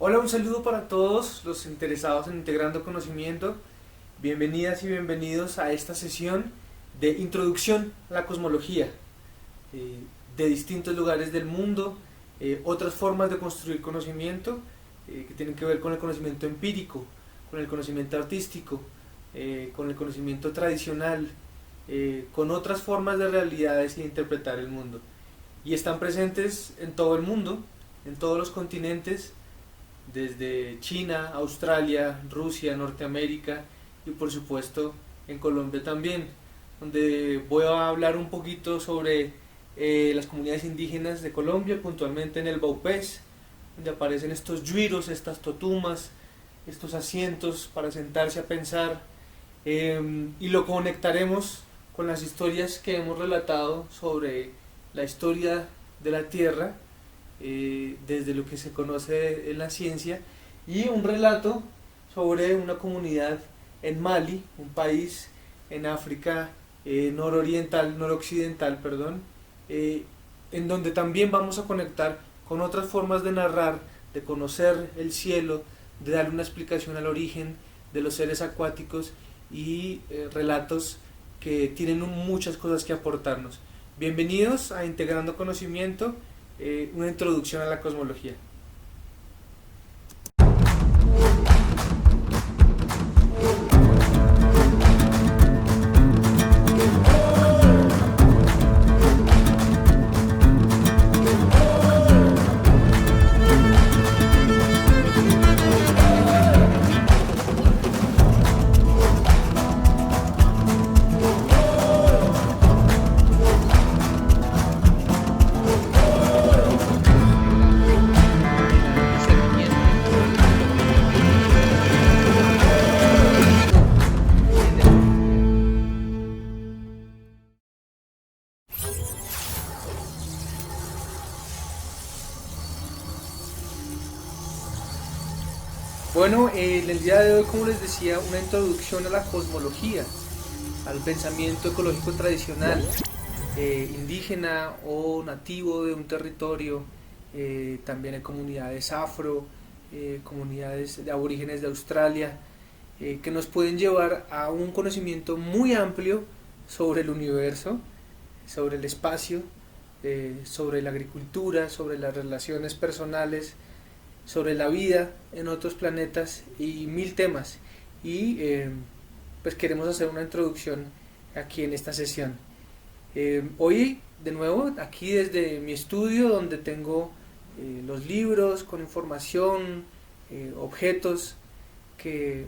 Hola, un saludo para todos los interesados en Integrando Conocimiento. Bienvenidas y bienvenidos a esta sesión de introducción a la cosmología, de distintos lugares del mundo, otras formas de construir conocimiento que tienen que ver con el conocimiento empírico, con el conocimiento artístico, con el conocimiento tradicional, con otras formas de realidades y de interpretar el mundo. Y están presentes en todo el mundo, en todos los continentes, desde China, Australia, Rusia, Norteamérica y por supuesto en Colombia también, donde voy a hablar un poquito sobre las comunidades indígenas de Colombia, puntualmente en el Baupés, donde aparecen estos yuiros, estas totumas, estos asientos para sentarse a pensar, y lo conectaremos con las historias que hemos relatado sobre la historia de la Tierra, desde lo que se conoce en la ciencia, y un relato sobre una comunidad en Mali, un país en África noroccidental, perdón, en donde también vamos a conectar con otras formas de narrar, de conocer el cielo, de darle una explicación al origen de los seres acuáticos y relatos que tienen muchas cosas que aportarnos. Bienvenidos a Integrando Conocimiento, una introducción a la cosmología. Bueno, en el día de hoy, como les decía, una introducción a la cosmología, al pensamiento ecológico tradicional, indígena o nativo de un territorio. También hay comunidades afro, comunidades de aborígenes de Australia, que nos pueden llevar a un conocimiento muy amplio sobre el universo, sobre el espacio, sobre la agricultura, sobre las relaciones personales, sobre la vida en otros planetas y mil temas. Y pues queremos hacer una introducción aquí en esta sesión. Hoy, de nuevo, aquí desde mi estudio, donde tengo los libros con información, objetos que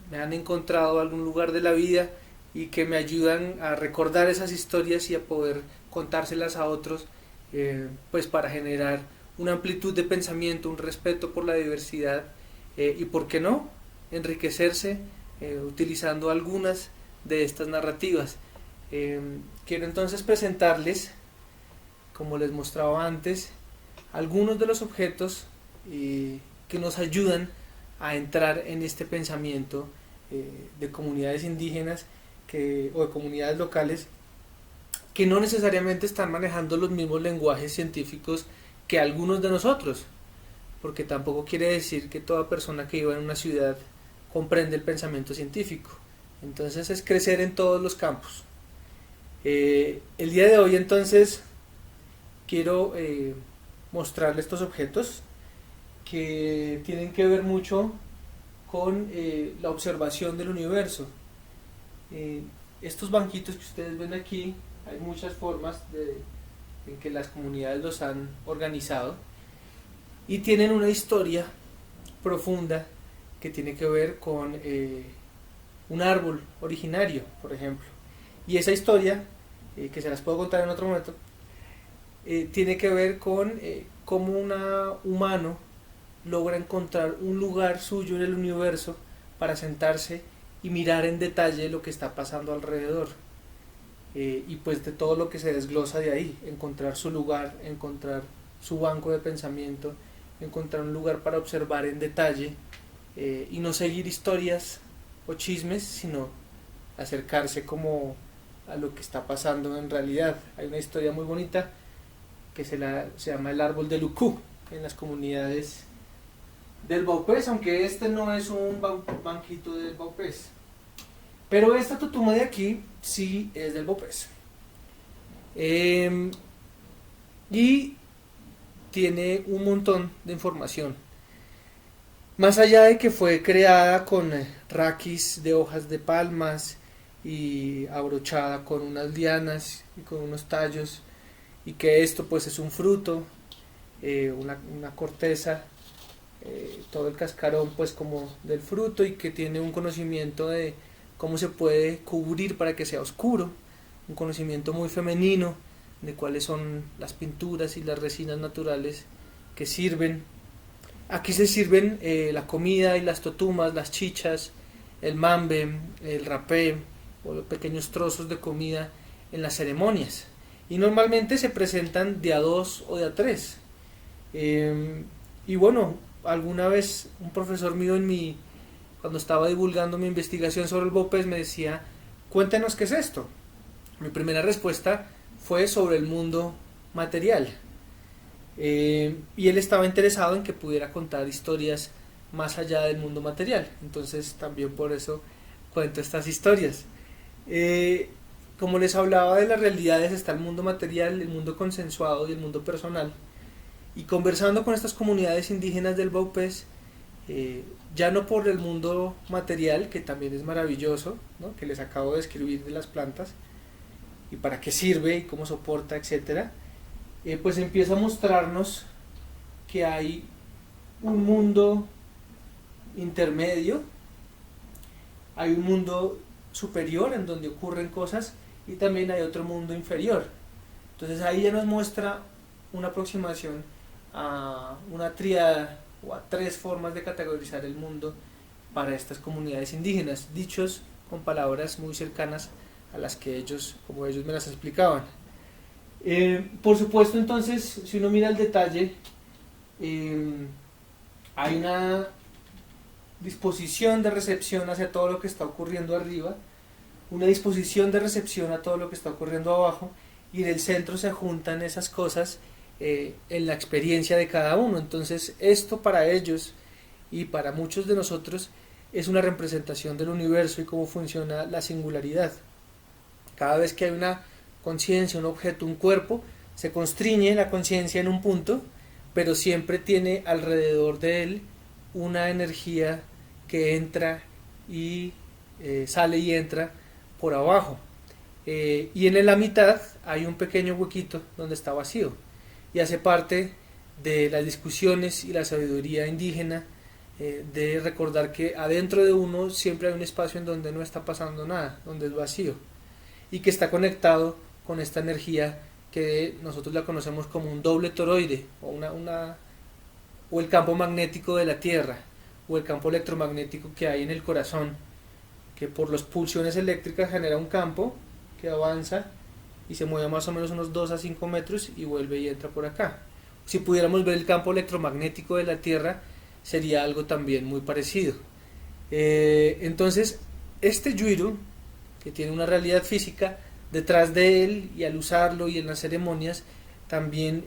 me han encontrado en algún lugar de la vida y que me ayudan a recordar esas historias y a poder contárselas a otros, pues para generar una amplitud de pensamiento, un respeto por la diversidad, y por qué no, enriquecerse utilizando algunas de estas narrativas. Quiero entonces presentarles, como les mostraba antes, algunos de los objetos que nos ayudan a entrar en este pensamiento de comunidades indígenas o de comunidades locales que no necesariamente están manejando los mismos lenguajes científicos que algunos de nosotros, porque tampoco quiere decir que toda persona que viva en una ciudad comprende el pensamiento científico. Entonces es crecer en todos los campos. El día de hoy entonces quiero mostrarles estos objetos que tienen que ver mucho con la observación del universo. Estos banquitos que ustedes ven aquí, hay muchas formas en que las comunidades los han organizado y tienen una historia profunda que tiene que ver con un árbol originario, por ejemplo. Y esa historia, que se las puedo contar en otro momento, tiene que ver con cómo un humano logra encontrar un lugar suyo en el universo para sentarse y mirar en detalle lo que está pasando alrededor. Y pues de todo lo que se desglosa de ahí, encontrar su lugar, encontrar su banco de pensamiento, encontrar un lugar para observar en detalle, y no seguir historias o chismes, sino acercarse como a lo que está pasando en realidad. Hay una historia muy bonita que se llama el árbol de Lucú en las comunidades del Baupés, aunque este no es un banquito del Baupés. Pero esta tutuma de aquí sí es del Baupés. Y tiene un montón de información. Más allá de que fue creada con raquis de hojas de palmas y abrochada con unas lianas y con unos tallos, y que esto pues es un fruto, una corteza, todo el cascarón pues como del fruto, y que tiene un conocimiento de cómo se puede cubrir para que sea oscuro, un conocimiento muy femenino de cuáles son las pinturas y las resinas naturales que sirven. Aquí se sirven la comida y las totumas, las chichas, el mambe, el rapé o los pequeños trozos de comida en las ceremonias. Y normalmente se presentan de a dos o de a tres. Y bueno, alguna vez un profesor mío cuando estaba divulgando mi investigación sobre el Baupés me decía, cuéntenos qué es esto. Mi primera respuesta fue sobre el mundo material. Y él estaba interesado en que pudiera contar historias más allá del mundo material, entonces también por eso cuento estas historias. Como les hablaba de las realidades, está el mundo material, el mundo consensuado y el mundo personal, y conversando con estas comunidades indígenas del Baupés, ya no por el mundo material, que también es maravilloso, ¿no?, que les acabo de describir de las plantas y para qué sirve y cómo soporta, etcétera, pues empieza a mostrarnos que hay un mundo intermedio, hay un mundo superior en donde ocurren cosas, y también hay otro mundo inferior. Entonces ahí ya nos muestra una aproximación a una tríada o a tres formas de categorizar el mundo para estas comunidades indígenas, dichos con palabras muy cercanas a las que ellos, como ellos me las explicaban. Por supuesto, entonces, si uno mira el detalle, hay una disposición de recepción hacia todo lo que está ocurriendo arriba, una disposición de recepción a todo lo que está ocurriendo abajo, y en el centro se juntan esas cosas en la experiencia de cada uno. Entonces esto para ellos y para muchos de nosotros es una representación del universo y cómo funciona la singularidad. Cada vez que hay una conciencia, un objeto, un cuerpo, se constriñe la conciencia en un punto, pero siempre tiene alrededor de él una energía que entra y sale y entra por abajo. Y en la mitad hay un pequeño huequito donde está vacío, y hace parte de las discusiones y la sabiduría indígena, de recordar que adentro de uno siempre hay un espacio en donde no está pasando nada, donde es vacío, y que está conectado con esta energía que nosotros la conocemos como un doble toroide, o el campo magnético de la Tierra, o el campo electromagnético que hay en el corazón, que por las pulsiones eléctricas genera un campo que avanza y se mueve más o menos unos 2 a 5 metros y vuelve y entra por acá. Si pudiéramos ver el campo electromagnético de la Tierra, sería algo también muy parecido. Entonces, este yuiru, que tiene una realidad física, detrás de él, y al usarlo y en las ceremonias, también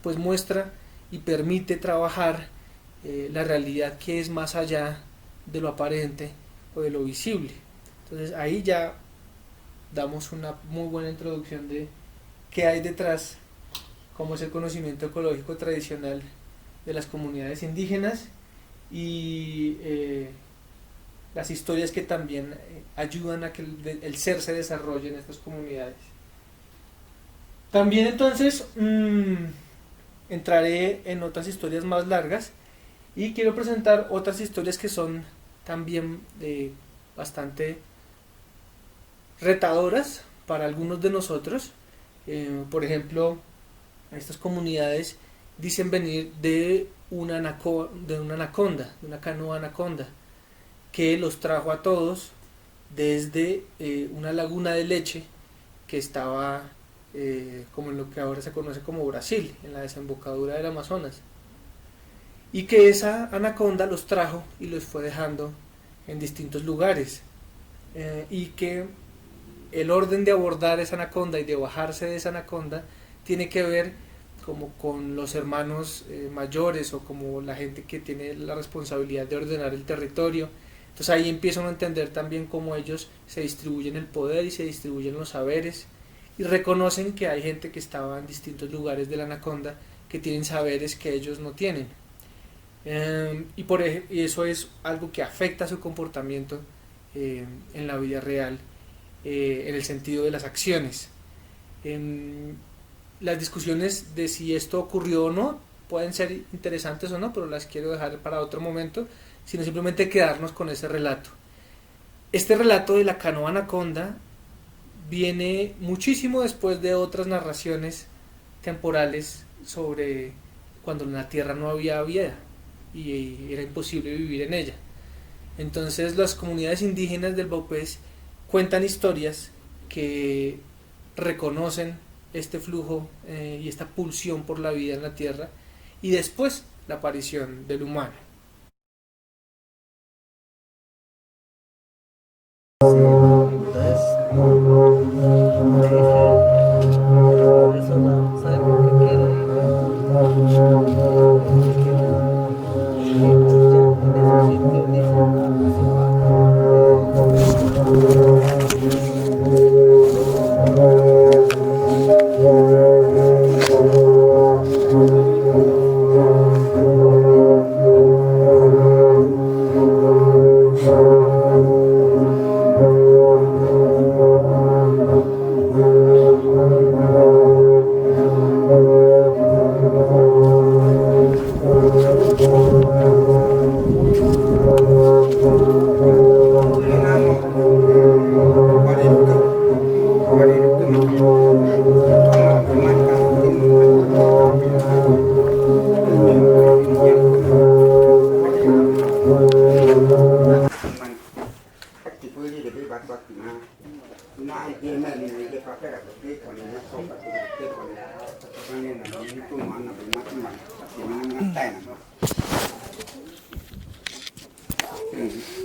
pues muestra y permite trabajar la realidad que es más allá de lo aparente o de lo visible. Entonces ahí ya damos una muy buena introducción de qué hay detrás, cómo es el conocimiento ecológico tradicional de las comunidades indígenas, y las historias que también ayudan a que el ser se desarrolle en estas comunidades. También entonces entraré en otras historias más largas, y quiero presentar otras historias que son también bastante retadoras para algunos de nosotros. Por ejemplo, estas comunidades dicen venir de una anaconda, de una canoa anaconda, que los trajo a todos desde una laguna de leche que estaba como en lo que ahora se conoce como Brasil, en la desembocadura del Amazonas, y que esa anaconda los trajo y los fue dejando en distintos lugares, y que el orden de abordar esa anaconda y de bajarse de esa anaconda tiene que ver como con los hermanos mayores o como la gente que tiene la responsabilidad de ordenar el territorio. Entonces ahí empiezan a entender también cómo ellos se distribuyen el poder y se distribuyen los saberes y reconocen que hay gente que estaba en distintos lugares de la Anaconda que tienen saberes que ellos no tienen. Y eso es algo que afecta su comportamiento en la vida real, en el sentido de las acciones. Las discusiones de si esto ocurrió o no pueden ser interesantes o no, pero las quiero dejar para otro momento, sino simplemente quedarnos con ese relato. Este relato de la canoa anaconda viene muchísimo después de otras narraciones temporales sobre cuando en la tierra no había vida y era imposible vivir en ella. Entonces las comunidades indígenas del Vaupés cuentan historias que reconocen este flujo y esta pulsión por la vida en la tierra y después la aparición del humano.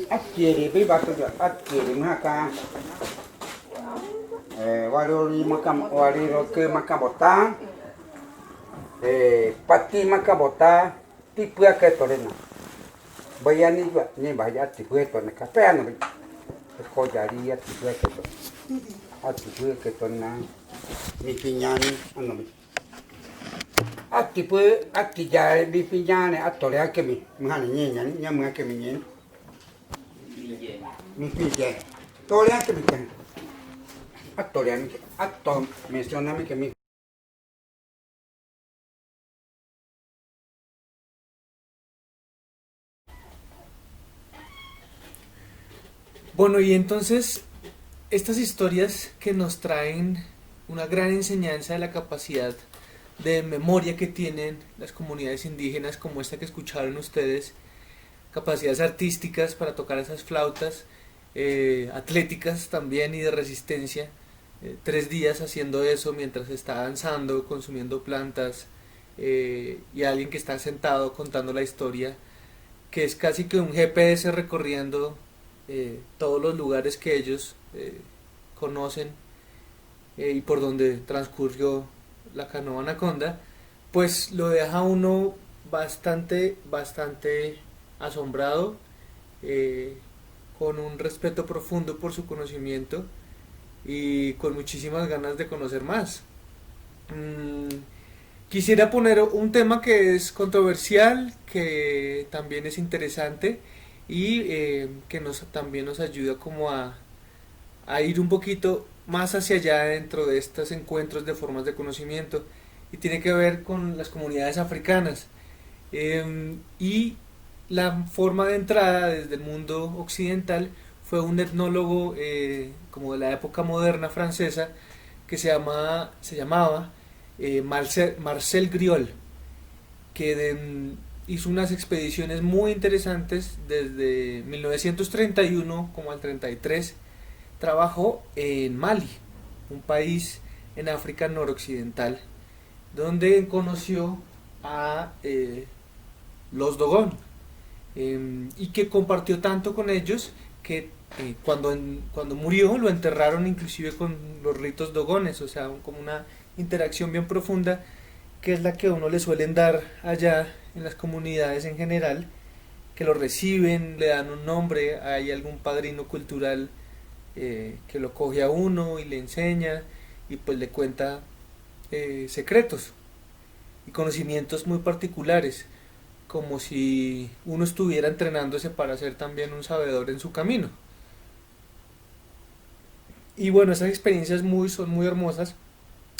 Adquiere batu jo adquiere maka warori ke makabota pati makabota tipua ke torena bayani jo ni baya tipua to ne kape anu ko jari ya tipua ke to atipua ke to na mi pinyani anu atipua atijare bi pinyane atore akemi mhani nyenya nyamwa akemi nyenya mi pide tolea que mi can atolea mi atom mencioname que mi Bueno, y entonces estas historias que nos traen una gran enseñanza de la capacidad de memoria que tienen las comunidades indígenas, como esta que escucharon ustedes, capacidades artísticas para tocar esas flautas, atléticas también y de resistencia, 3 días haciendo eso mientras está danzando, consumiendo plantas, y alguien que está sentado contando la historia, que es casi que un GPS recorriendo todos los lugares que ellos conocen y por donde transcurrió la canoa anaconda, pues lo deja uno bastante asombrado, con un respeto profundo por su conocimiento y con muchísimas ganas de conocer más. Quisiera poner un tema que es controversial, que también es interesante y que también nos ayuda como a ir un poquito más hacia allá dentro de estos encuentros de formas de conocimiento, y tiene que ver con las comunidades africanas. Y la forma de entrada desde el mundo occidental fue un etnólogo como de la época moderna francesa que se llamaba Marcel Griol, que hizo unas expediciones muy interesantes desde 1931 como al 33. Trabajó en Mali, un país en África noroccidental, donde conoció a los Dogon, y que compartió tanto con ellos que cuando murió lo enterraron inclusive con los ritos dogones, o sea, como una interacción bien profunda que es la que a uno le suelen dar allá en las comunidades en general, que lo reciben, le dan un nombre, hay algún padrino cultural que lo coge a uno y le enseña y pues le cuenta secretos y conocimientos muy particulares, como si uno estuviera entrenándose para ser también un sabedor en su camino. Y bueno, esas experiencias son muy hermosas.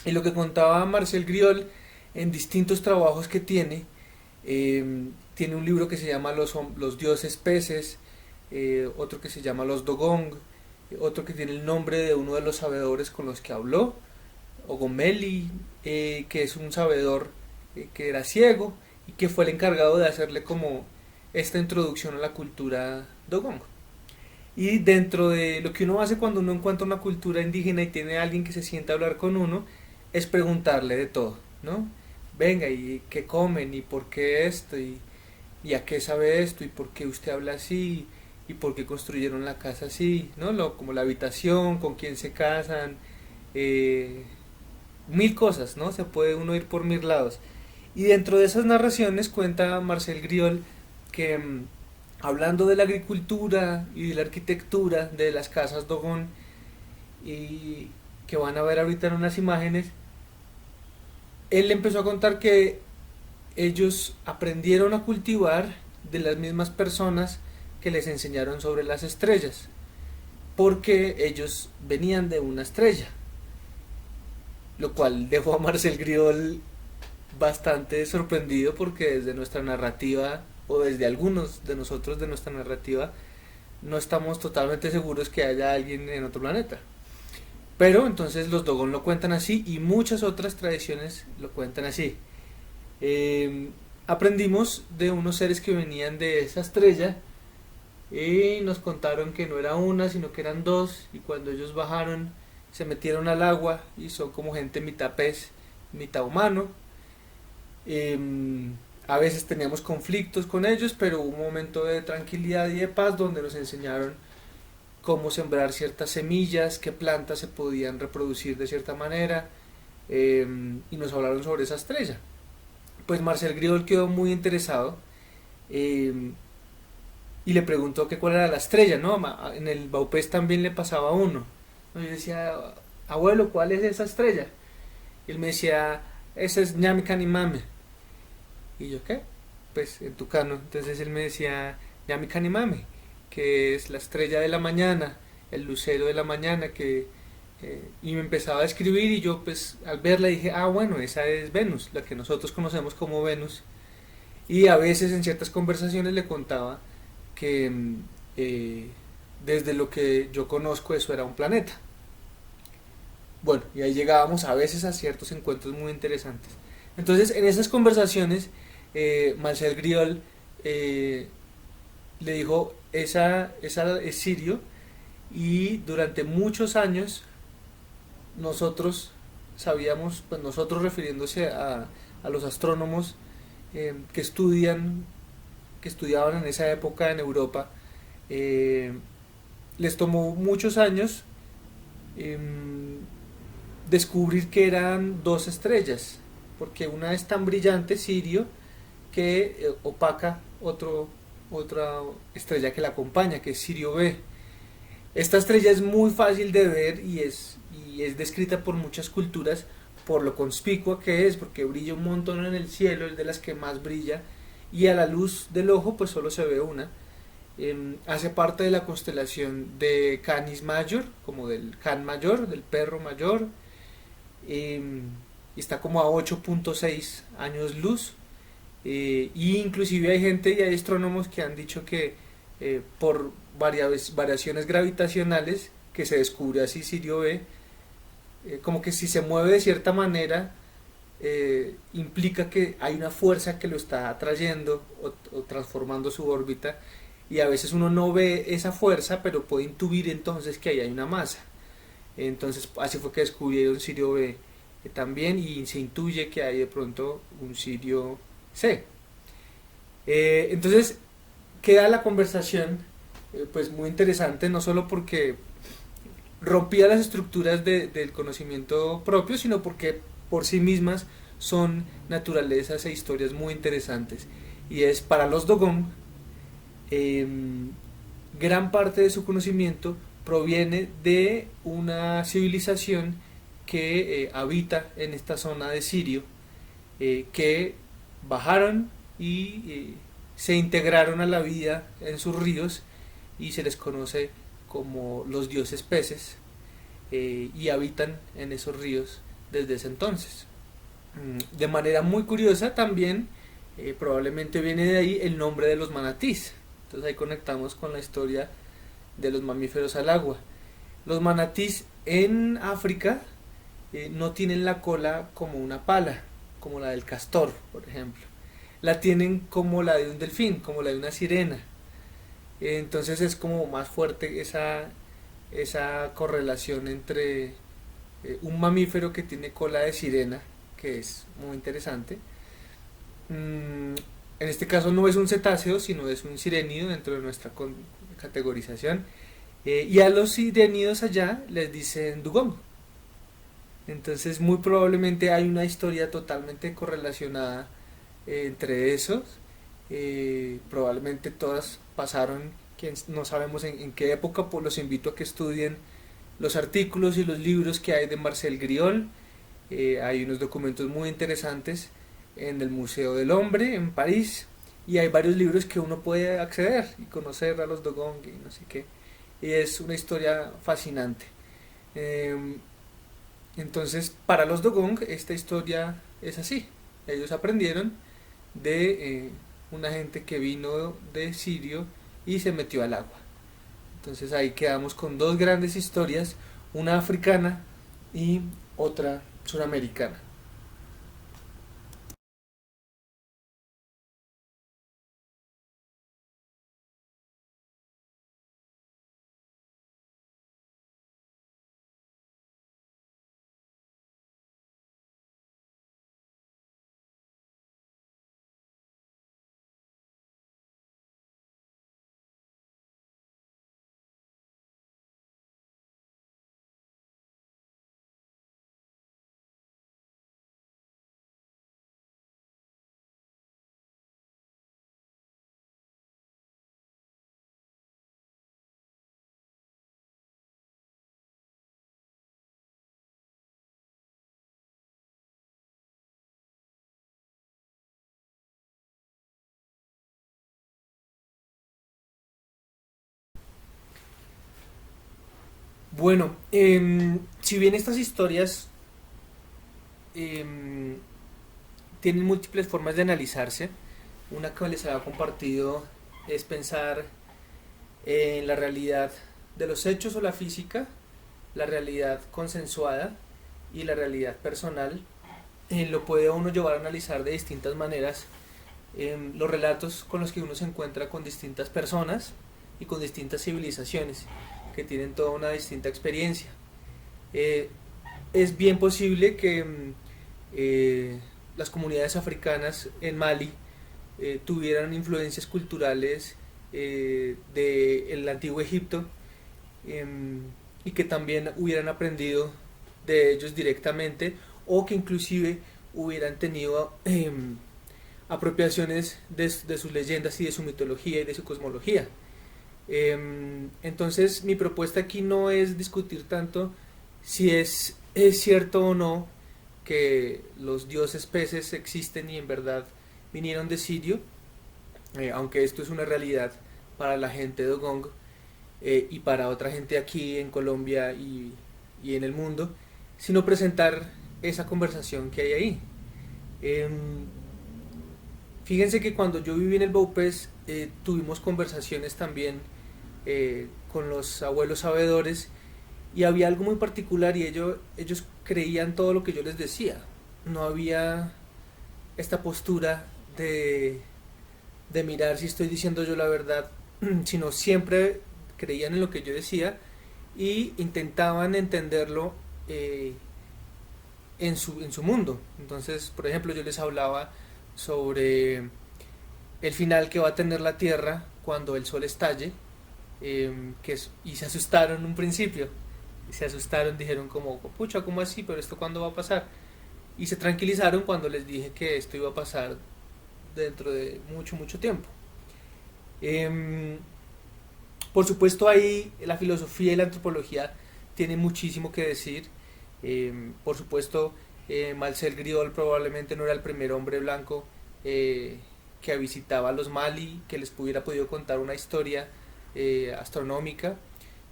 Y lo que contaba Marcel Griol en distintos trabajos que tiene un libro que se llama Los dioses peces, otro que se llama Los Dogong, otro que tiene el nombre de uno de los sabedores con los que habló, Ogomeli, que es un sabedor que era ciego y que fue el encargado de hacerle como esta introducción a la cultura Dogong. Y dentro de lo que uno hace cuando uno encuentra una cultura indígena y tiene a alguien que se sienta a hablar con uno, es preguntarle de todo, ¿no? Venga, ¿y qué comen? ¿Y por qué esto? ¿Y a qué sabe esto? ¿Y por qué usted habla así? ¿Y por qué construyeron la casa así? ¿No? Como la habitación, con quién se casan, mil cosas, ¿no? Se puede uno ir por mil lados. Y dentro de esas narraciones cuenta Marcel Griol que hablando de la agricultura y de la arquitectura de las casas Dogón, y que van a ver ahorita en unas imágenes, él empezó a contar que ellos aprendieron a cultivar de las mismas personas que les enseñaron sobre las estrellas, porque ellos venían de una estrella, lo cual dejó a Marcel Griol bastante sorprendido, porque desde nuestra narrativa, o desde algunos de nosotros de nuestra narrativa, no estamos totalmente seguros que haya alguien en otro planeta. Pero entonces los Dogon lo cuentan así y muchas otras tradiciones lo cuentan así. Aprendimos de unos seres que venían de esa estrella y nos contaron que no era una, sino que eran dos, y cuando ellos bajaron se metieron al agua y son como gente mitad pez, mitad humano. A veces teníamos conflictos con ellos, pero hubo un momento de tranquilidad y de paz donde nos enseñaron cómo sembrar ciertas semillas, qué plantas se podían reproducir de cierta manera, y nos hablaron sobre esa estrella. Pues Marcel Griol quedó muy interesado, y le preguntó que cuál era la estrella, ¿no? En el Baupés también le pasaba a uno. Yo decía, abuelo, ¿cuál es esa estrella? Y él me decía, esa es Ñamicanimame. Y yo, ¿qué? Pues en tucano. Entonces él me decía, Ñamicanimame, que es la estrella de la mañana, el lucero de la mañana, y me empezaba a escribir, y yo pues al verla dije, bueno, esa es Venus, la que nosotros conocemos como Venus. Y a veces en ciertas conversaciones le contaba que desde lo que yo conozco eso era un planeta. Bueno, y ahí llegábamos a veces a ciertos encuentros muy interesantes. Entonces en esas conversaciones Marcel Griol le dijo, esa es Sirio, y durante muchos años nosotros sabíamos, pues nosotros refiriéndose a los astrónomos que estudiaban en esa época en Europa, les tomó muchos años descubrir que eran dos estrellas, porque una es tan brillante, Sirio, que opaca otra estrella que la acompaña, que es Sirio B. Esta estrella es muy fácil de ver y es descrita por muchas culturas por lo conspicua que es, porque brilla un montón en el cielo, es de las que más brilla, y a la luz del ojo pues solo se ve una. Hace parte de la constelación de Canis Major, como del Can Mayor, del perro mayor, y está como a 8.6 años luz, y inclusive hay gente y hay astrónomos que han dicho que por variaciones gravitacionales que se descubre así Sirio B, como que si se mueve de cierta manera implica que hay una fuerza que lo está atrayendo o transformando su órbita, y a veces uno no ve esa fuerza pero puede intuir entonces que ahí hay una masa. Entonces así fue que descubrieron Sirio B también, y se intuye que hay de pronto un Sirio C. Entonces queda la conversación pues muy interesante, no solo porque rompía las estructuras del conocimiento propio, sino porque por sí mismas son naturalezas e historias muy interesantes. Y es para los Dogon, gran parte de su conocimiento proviene de una civilización que habita en esta zona de Sirio, que bajaron y se integraron a la vida en sus ríos y se les conoce como los dioses peces, y habitan en esos ríos desde ese entonces. De manera muy curiosa también, probablemente viene de ahí el nombre de los manatís. Entonces ahí conectamos con la historia de los mamíferos al agua. Los manatís en África no tienen la cola como una pala, como la del castor, por ejemplo. La tienen como la de un delfín, como la de una sirena. Entonces es como más fuerte esa correlación entre un mamífero que tiene cola de sirena, que es muy interesante. En este caso no es un cetáceo, sino es un sirénido dentro de nuestra categorización. Y a los sirénidos allá les dicen dugong. Entonces muy probablemente hay una historia totalmente correlacionada entre esos. Probablemente todas pasaron, que no sabemos en qué época, pues los invito a que estudien los artículos y los libros que hay de Marcel Griol. Hay unos documentos muy interesantes en el Museo del Hombre en París, y hay varios libros que uno puede acceder y conocer a los Dogon y no sé qué, y es una historia fascinante. Entonces para los Dogon esta historia es así: ellos aprendieron de una gente que vino de Sirio y se metió al agua. Entonces ahí quedamos con dos grandes historias, una africana y otra suramericana. Bueno, si bien estas historias em, tienen múltiples formas de analizarse, una que les había compartido es pensar en la realidad de los hechos o la física, la realidad consensuada y la realidad personal. Lo puede uno llevar a analizar de distintas maneras, los relatos con los que uno se encuentra con distintas personas y con distintas civilizaciones que tienen toda una distinta experiencia. Eh, es bien posible que las comunidades africanas en Mali tuvieran influencias culturales del antiguo Egipto, y que también hubieran aprendido de ellos directamente, o que inclusive hubieran tenido apropiaciones de sus leyendas y de su mitología y de su cosmología. Entonces mi propuesta aquí no es discutir tanto si es cierto o no que los dioses peces existen y en verdad vinieron de Sirio, aunque esto es una realidad para la gente de Ogong, y para otra gente aquí en Colombia y en el mundo, sino presentar esa conversación que hay ahí. Eh, Fíjense que cuando yo viví en el Baupés, tuvimos conversaciones también con los abuelos sabedores, y había algo muy particular, y ellos creían todo lo que yo les decía. No había esta postura de mirar si estoy diciendo yo la verdad, sino siempre creían en lo que yo decía y intentaban entenderlo en su mundo. Entonces, por ejemplo, yo les hablaba sobre el final que va a tener la Tierra cuando el Sol estalle, y se asustaron en un principio. Se asustaron, dijeron como, pucha, ¿cómo así? ¿Pero esto cuándo va a pasar? y se tranquilizaron cuando les dije que esto iba a pasar dentro de mucho tiempo. Em, por supuesto ahí la filosofía y la antropología tienen muchísimo que decir. Por supuesto, Marcel Griol probablemente no era el primer hombre blanco que visitaba a los Mali, que les hubiera podido contar una historia astronómica.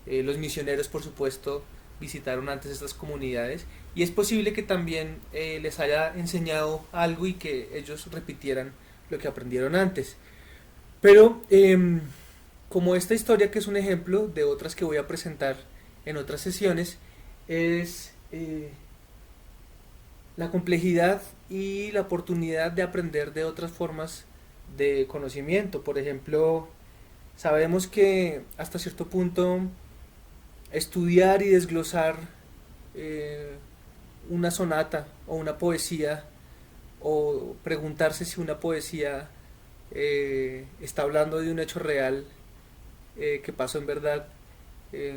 Los misioneros, por supuesto, visitaron antes estas comunidades, y es posible que también les haya enseñado algo y que ellos repitieran lo que aprendieron antes. Pero como esta historia, que es un ejemplo de otras que voy a presentar en otras sesiones, es la complejidad y la oportunidad de aprender de otras formas de conocimiento. Por ejemplo, sabemos que hasta cierto punto estudiar y desglosar una sonata o una poesía, o preguntarse si una poesía está hablando de un hecho real que pasó en verdad, eh,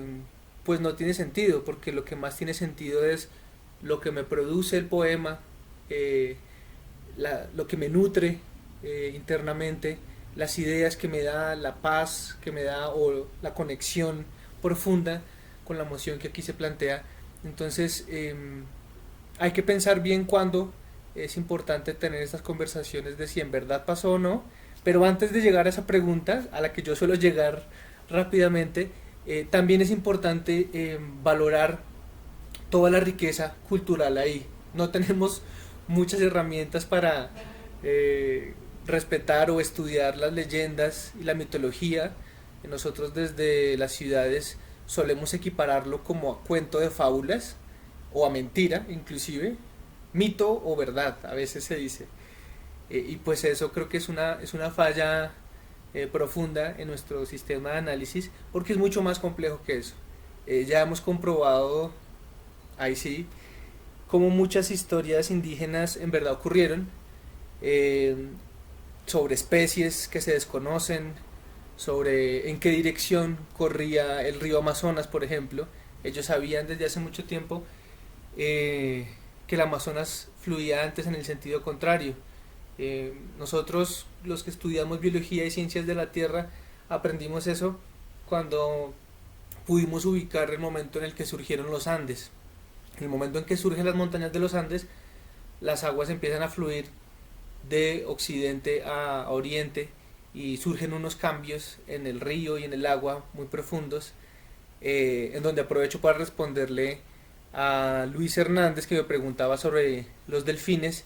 pues no tiene sentido, porque lo que más tiene sentido es lo que me produce el poema, lo que me nutre internamente, las ideas que me da, la paz que me da, o la conexión profunda con la emoción que aquí se plantea. Entonces hay que pensar bien cuándo es importante tener estas conversaciones de si en verdad pasó o no. Pero antes de llegar a esa pregunta, a la que yo suelo llegar rápidamente, también es importante valorar toda la riqueza cultural ahí. No tenemos muchas herramientas para respetar o estudiar las leyendas y la mitología. Nosotros desde las ciudades solemos equipararlo como a cuento de fábulas o a mentira, inclusive mito o verdad, a veces se dice. Y pues eso creo que es una falla profunda en nuestro sistema de análisis, porque es mucho más complejo que eso. Ya hemos comprobado, ahí sí, cómo muchas historias indígenas en verdad ocurrieron, eh, sobre especies que se desconocen, sobre en qué dirección corría el río Amazonas, por ejemplo. Ellos sabían desde hace mucho tiempo que el Amazonas fluía antes en el sentido contrario. Nosotros, los que estudiamos biología y ciencias de la tierra, aprendimos eso cuando pudimos ubicar el momento en el que surgieron los Andes. En el momento en que surgen las montañas de los Andes, las aguas empiezan a fluir de occidente a oriente, y surgen unos cambios en el río y en el agua muy profundos, en donde aprovecho para responderle a Luis Hernández, que me preguntaba sobre los delfines.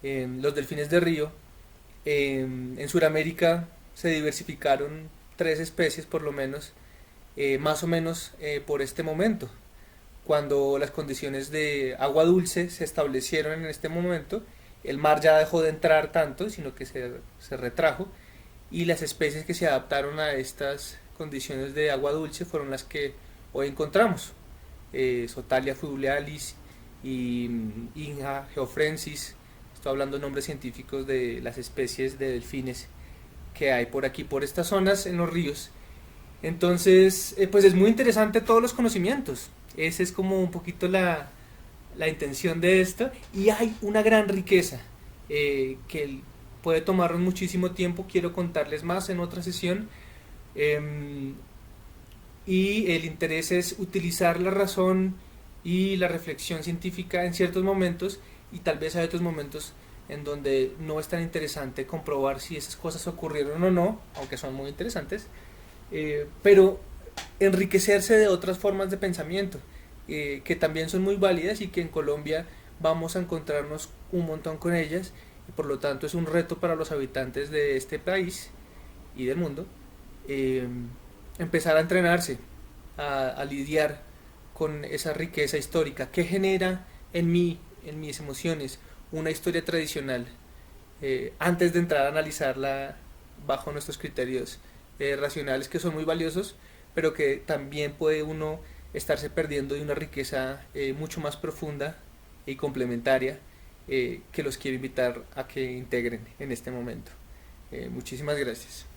Los delfines de río, en Sudamérica se diversificaron 3 especies por lo menos, más o menos por este momento, cuando las condiciones de agua dulce se establecieron. En este momento el mar ya dejó de entrar tanto, sino que se retrajo, y las especies que se adaptaron a estas condiciones de agua dulce fueron las que hoy encontramos. Sotalia fluvialis y Inga geofrensis. Estoy hablando de nombres científicos de las especies de delfines que hay por aquí, por estas zonas en los ríos. Entonces, pues es muy interesante todos los conocimientos. Esa es como un poquito la intención de esto. Y hay una gran riqueza que puede tomarnos muchísimo tiempo. Quiero contarles más en otra sesión. Y el interés es utilizar la razón y la reflexión científica en ciertos momentos, y tal vez hay otros momentos en donde no es tan interesante comprobar si esas cosas ocurrieron o no, aunque son muy interesantes, pero enriquecerse de otras formas de pensamiento, que también son muy válidas y que en Colombia vamos a encontrarnos un montón con ellas, y por lo tanto es un reto para los habitantes de este país y del mundo, empezar a entrenarse, a lidiar con esa riqueza histórica que genera en mí, en mis emociones, una historia tradicional, antes de entrar a analizarla bajo nuestros criterios racionales, que son muy valiosos, pero que también puede uno estarse perdiendo de una riqueza mucho más profunda y complementaria, que los quiero invitar a que integren en este momento. Muchísimas gracias.